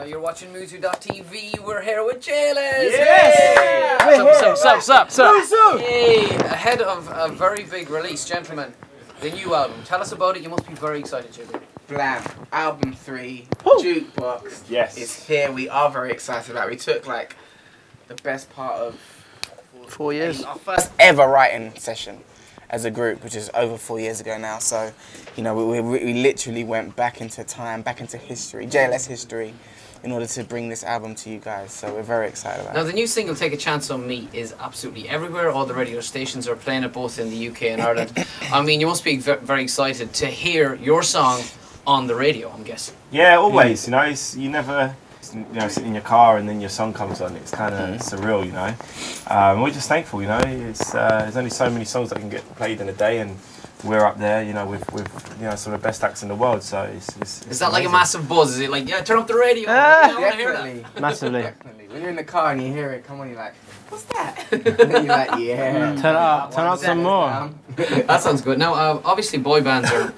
You're watching Muzu.tv. We're here with JLS. Yes! Sup? Hey, ahead of a very big release, gentlemen. The new album. Tell us about it. You must be very excited, Jimmy. Blam, album 3, Jukebox. Yes. It's here. We are very excited about it. We took like the best part of 4 years. Our first ever writing session as a group, which is over 4 years ago now. So, you know, we literally went back into time, back into history, JLS history, in order to bring this album to you guys. So we're very excited about it. Now, the new single, Take a Chance on Me, is absolutely everywhere. All the radio stations are playing it, both in the UK and Ireland. I mean, you must be very excited to hear your song on the radio, I'm guessing. Yeah, always. You know, you never, sit in your car and then your song comes on. It's kind of surreal, you know. We're just thankful, you know. It's there's only so many songs that can get played in a day, and we're up there, you know, with some of the best acts in the world. So it's is that amazing. Like a massive buzz? Is it like, yeah, turn up the radio? Yeah, I want to hear that. Massively. Definitely. When you're in the car and you hear it, come on, you're like, what's that? And then you're like, yeah. Turn up some more. That sounds good. Now, obviously, boy bands are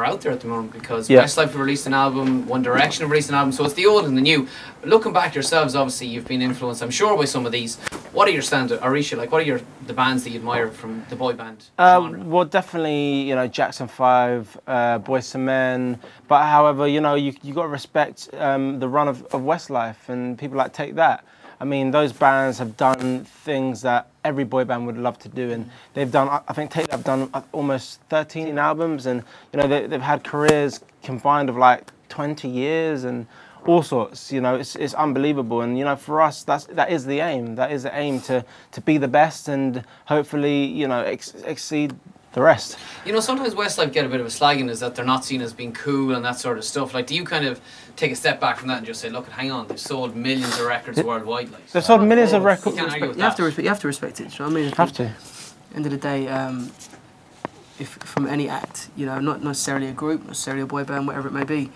out there at the moment because Westlife have released an album, One Direction have released an album, so it's the old and the new. Looking back yourselves, obviously, you've been influenced, I'm sure, by some of these. What are your standard, Arisha, like, what are the bands that you admire from the boy band genre? Well, definitely, you know, Jackson 5, Boyz II Men, but however, you know, you got to respect the run of Westlife and people like Take That. I mean, those bands have done things that every boy band would love to do, and they've done, I think Take That have done almost 13 albums, and, you know, they've had careers combined of like 20 years and all sorts, you know, it's unbelievable. And, you know, for us, that is the aim. That is the aim, to be the best and hopefully, you know, exceed the rest. You know, sometimes Westlife get a bit of a slagging is that they're not seen as being cool and that sort of stuff. Like, do you kind of take a step back from that and just say, look, hang on, they've sold millions of records worldwide. Like, they've sold millions of records. You can't argue with that. You have to respect it. You know what I mean? You have to. End of the day, if from any act, you know, not necessarily a group, not necessarily a boy band, whatever it may be,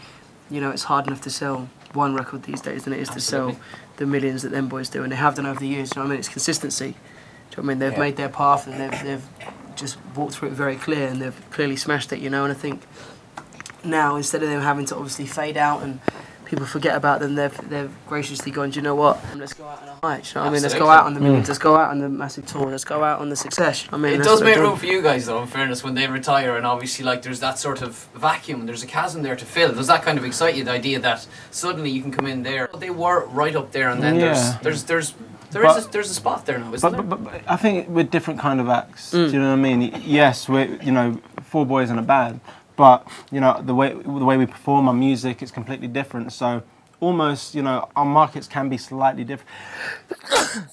you know, it's hard enough to sell one record these days than it is to sell the millions that them boys do, and they have done over the years. You know what I mean? It's consistency. Do you know what I mean? They've made their path, and they've just walked through it very clear, and they've clearly smashed it, you know. And I think now, instead of them having to obviously fade out and people forget about them, they've graciously gone, do you know what, let's go out on a high, you know what I mean? Let's go out on the millions, let's go out on the massive tour, let's go out on the success, you know what I mean? It does make room for you guys, though, in fairness, when they retire, and obviously, like, there's that sort of vacuum, there's a chasm there to fill. Does that kind of excite you, the idea that suddenly you can come in there? They were right up there, and then there's a spot there now, isn't there? But I think we're different kind of acts. Do you know what I mean? Yes, we're, you know, 4 boys in a band, but, you know, the way we perform our music is completely different. So almost, you know, our markets can be slightly different.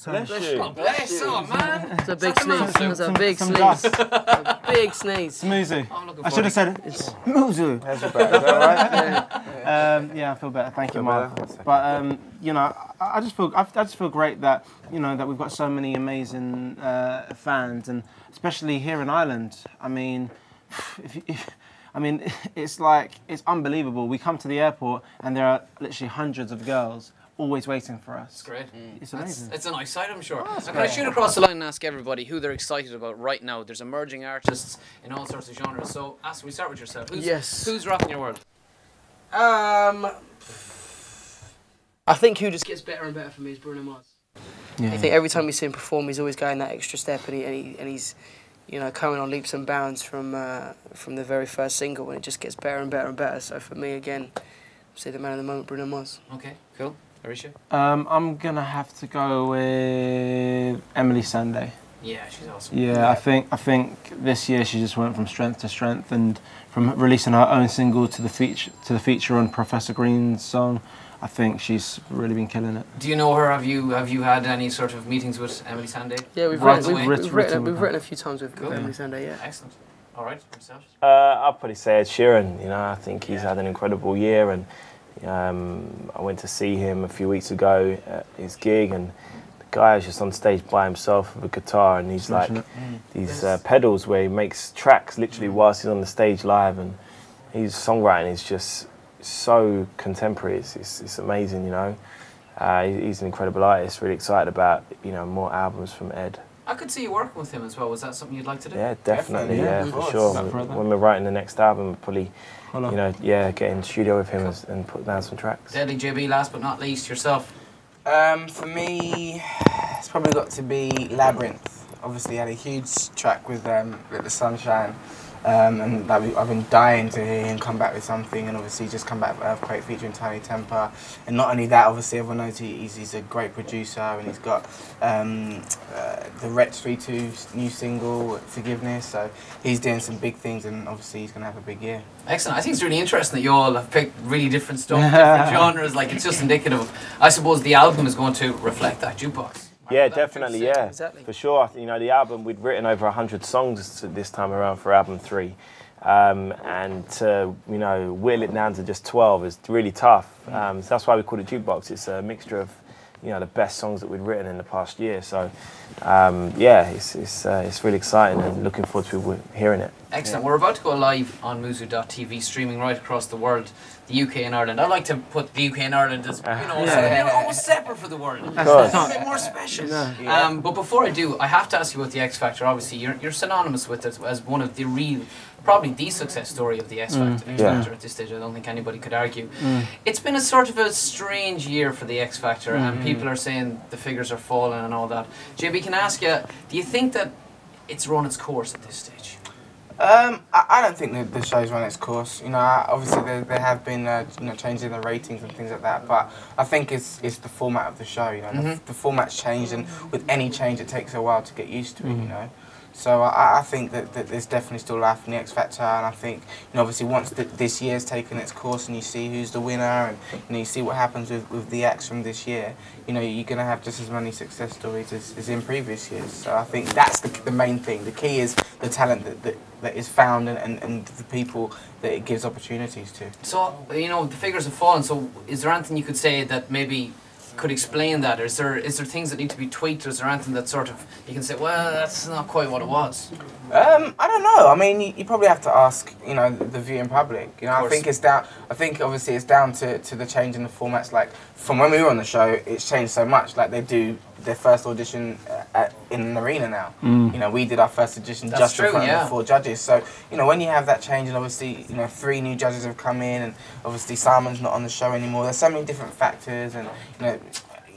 Bless you, man. It's a big sneeze. It's a big sneeze. A big sneeze. Smoozy. I should have said it. Smoozy. How's your back? Is that right? Yeah, I feel better. Thank you, Mark. But you know, I just feel great that, you know, that we've got so many amazing fans, and especially here in Ireland. I mean, it's unbelievable. We come to the airport and there are literally hundreds of girls always waiting for us. It's great. It's amazing. It's a nice sight, I'm sure. I'm going to shoot across the line and ask everybody who they're excited about right now. There's emerging artists in all sorts of genres. So, we start with yourself. Who's rocking your world? I think who just gets better and better for me is Bruno Mars. Yeah. I think every time we see him perform, he's always going that extra step, and he's, you know, coming on leaps and bounds from the very first single, and it just gets better and better and better. So for me, again, say the man of the moment, Bruno Mars. Okay, cool. Arisha? I'm gonna have to go with Emily Sandé. Yeah, she's awesome. Yeah, I think this year she just went from strength to strength, and from releasing her own single to the feature on Professor Green's song. I think she's really been killing it. Do you know her? Have you had any sort of meetings with Emily Sandé? Yeah, we've written a few times with Emily Sandé. Yeah. Excellent. All right, yourself. I'll probably say Ed Sheeran. You know, I think he's had an incredible year, and I went to see him a few weeks ago at his gig, and the guy is just on stage by himself with a guitar, and he's like these pedals where he makes tracks literally whilst he's on the stage live, and his songwriting is just so contemporary. It's amazing, you know. He's an incredible artist. Really excited about, you know, more albums from Ed. I could see you working with him as well. Was that something you'd like to do? Yeah, definitely, Definitely, for yeah. sure. That brother. When we're writing the next album, we'll probably, you know, get in the studio with him and put down some tracks. Deadly JB, last but not least, yourself. For me, it's probably got to be Labyrinth. Obviously, had a huge track with The Sunshine. And I've been dying to hear him come back with something, and obviously just come back with Earthquake featuring Tiny Temper. And not only that, obviously everyone knows he's a great producer, and he's got the Wretch 3-2 new single, Forgiveness, so he's doing some big things, and obviously he's going to have a big year. Excellent. I think it's really interesting that you all have picked really different stuff, different genres. Like, it's just indicative of, I suppose the album is going to reflect that jukebox. Yeah, definitely, yeah, Exactly. for sure. You know, the album, we'd written over 100 songs this time around for album 3, and to, you know, whittle it down to just 12 is really tough. So that's why we call it jukebox. It's a mixture of, you know, the best songs that we'd written in the past year. So, yeah, it's really exciting, and looking forward to people hearing it. Excellent. We're about to go live on Muzu.tv, streaming right across the world, the UK and Ireland. I like to put the UK and Ireland as, you know, they're almost separate for the world. It's a bit more special. But before I do, I have to ask you about the X Factor. Obviously, you're synonymous with it as one of the real, probably the success story of the X Factor at this stage. I don't think anybody could argue. It's been a sort of a strange year for the X Factor, and people are saying the figures are falling and all that. JB, can I ask you, do you think that it's run its course at this stage? I don't think that the show's run its course. You know, obviously there have been you know, changes in the ratings and things like that, but I think it's the format of the show. You know, the format's changed, and with any change, it takes a while to get used to it. You know. So I think that there's definitely still life in the X Factor, and I think, you know, obviously once this year's taken its course and you see who's the winner, and, you know, you see what happens with the acts from this year, you know, you're going to have just as many success stories as in previous years. So I think that's the main thing. The key is the talent that is found, and the people that it gives opportunities to. So, you know, the figures have fallen, so is there anything you could say that maybe could explain that? Or is there things that need to be tweaked, or is there anything that sort of you can say, well, that's not quite what it was? I don't know. I mean, you probably have to ask, you know, the viewing public. You know, I think it's down. I think obviously it's down to the change in the formats. Like from when we were on the show, it's changed so much. Like they do their first audition in an arena now. You know, we did our first audition just in front of 4 judges. So you know, when you have that change, and obviously, you know, 3 new judges have come in, and obviously Simon's not on the show anymore. There's so many different factors, and you know,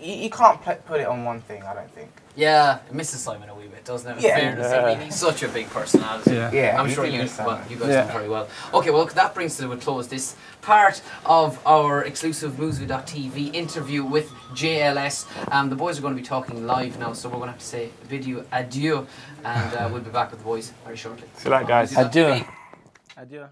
you can't put it on one thing. I don't think. Yeah, it misses Simon a wee bit, doesn't it? Yeah. He's such a big personality. Yeah, I'm sure you guys do very well. Okay, well, that brings to a close this part of our exclusive Muzu.tv interview with JLS. The boys are going to be talking live now, so we're going to have to say video adieu, and we'll be back with the boys very shortly. See you later, guys. Adieu. Adieu.